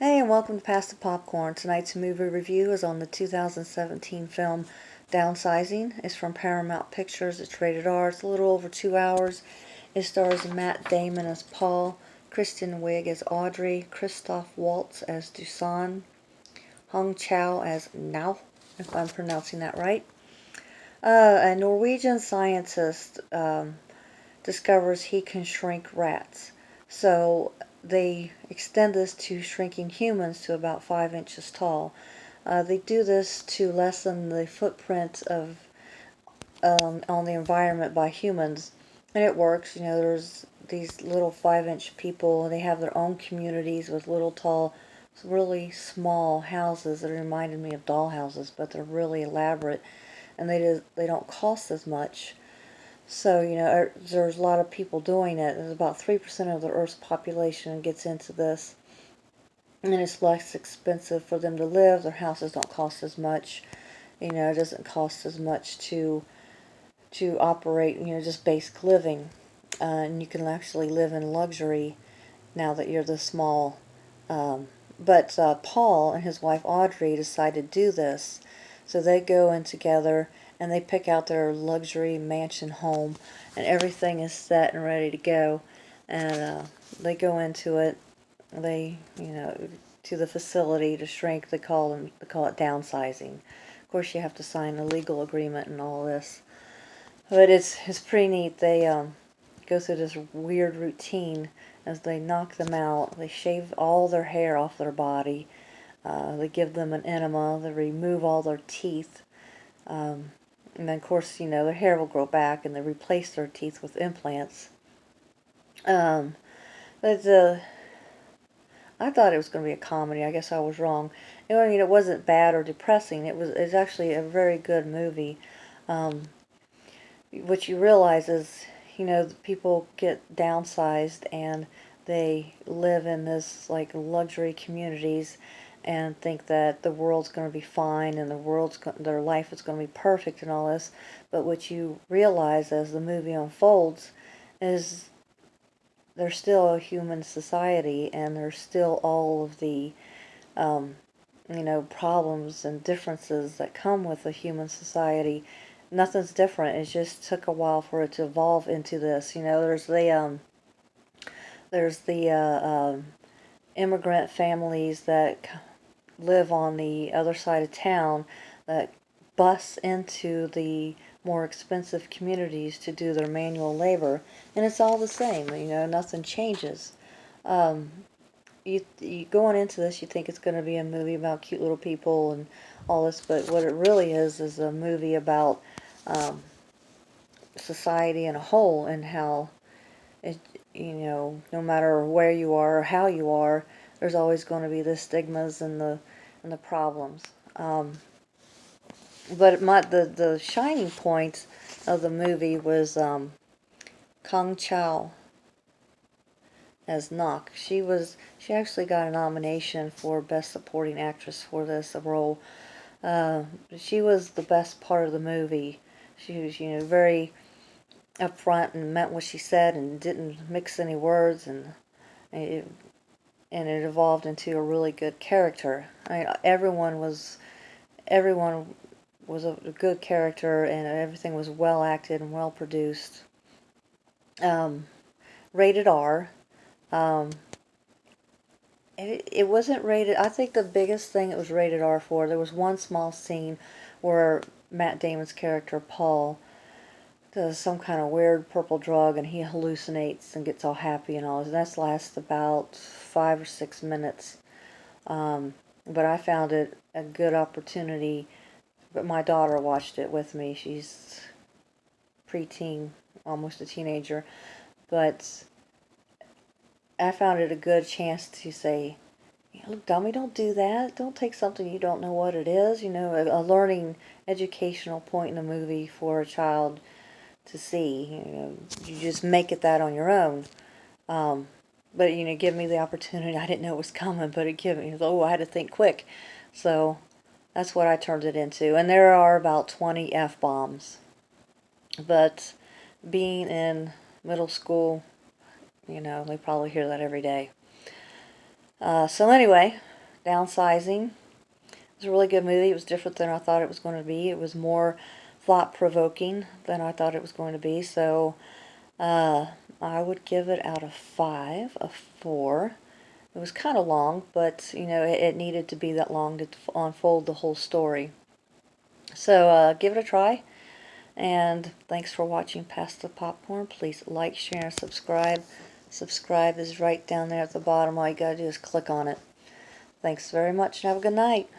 Hey, and welcome to Pass the Popcorn. Tonight's movie review is on the 2017 film Downsizing. It's from Paramount Pictures. It's rated R. It's a little over 2 hours. It stars Matt Damon as Paul, Kristen Wiig as Audrey, Christoph Waltz as Dusan, Hong Chow as Nao, if I'm pronouncing that right. A Norwegian scientist discovers he can shrink rats. So they extend this to shrinking humans to about 5 inches tall. They do this to lessen the footprint of on the environment by humans, and it works. There's these little 5-inch people. They have their own communities with little tall, really small houses that reminded me of doll houses, but they're really elaborate, and they don't cost as much. So, there's a lot of people doing it. There's about 3% of the Earth's population gets into this. And it's less expensive for them to live. Their houses don't cost as much. It doesn't cost as much to operate, just basic living. And you can actually live in luxury now that you're this small. But Paul and his wife Audrey decided to do this. So they go in together and they pick out their luxury mansion home, and everything is set and ready to go. And they go into it. They, to the facility to shrink. They call it downsizing. Of course, you have to sign a legal agreement and all this. But it's pretty neat. They go through this weird routine as they knock them out. They shave all their hair off their body. They give them an enema. They remove all their teeth. And then, of course, their hair will grow back, and they replace their teeth with implants. Um, but I thought it was going to be a comedy. I guess I was wrong. It wasn't bad or depressing. It's actually a very good movie. Um, what you realize is, people get downsized and they live in this like luxury communities and think that the world's going to be fine and their life is going to be perfect and all this. But what you realize as the movie unfolds is there's still a human society, and there's still all of the um, problems and differences that come with a human society. Nothing's different. It just took a while for it to evolve into this. There's the immigrant families that live on the other side of town that bus into the more expensive communities to do their manual labor, and it's all the same. Nothing changes. Um, you going into this, you think it's going to be a movie about cute little people and all this, but what it really is a movie about um, society in a whole, and how it, no matter where you are or how you are, there's always going to be the stigmas and the problems. Um, but the shining point of the movie was Kong Chao as Knock. She actually got a nomination for Best Supporting Actress for this role. Uh, she was the best part of the movie. She was, very upfront and meant what she said and didn't mix any words, it, and it evolved into a really good character. Everyone was a good character, and everything was well acted and well produced. Um, Rated R. Um, it wasn't rated. I think the biggest thing it was rated R for, there was one small scene where Matt Damon's character Paul does some kind of weird purple drug and he hallucinates and gets all happy and all. That lasts about 5 or 6 minutes. But I found it a good opportunity. But my daughter watched it with me. She's preteen, almost a teenager. But I found it a good chance to say, look, dummy, don't do that. Don't take something you don't know what it is. A learning, educational point in a movie for a child to see. You just make it that on your own. Um, but, give me the opportunity. I didn't know it was coming, but it gave me, oh, I had to think quick. So that's what I turned it into. And there are about 20 F-bombs. But being in middle school, they probably hear that every day. So anyway, Downsizing. It was a really good movie. It was different than I thought it was going to be. It was more thought-provoking than I thought it was going to be. So I would give it out of 5, a 4. It was kind of long, but you know it needed to be that long to unfold the whole story. So give it a try. And thanks for watching Pass the Popcorn. Please like, share, and subscribe. Subscribe is right down there at the bottom. All you gotta do is click on it. Thanks very much and have a good night.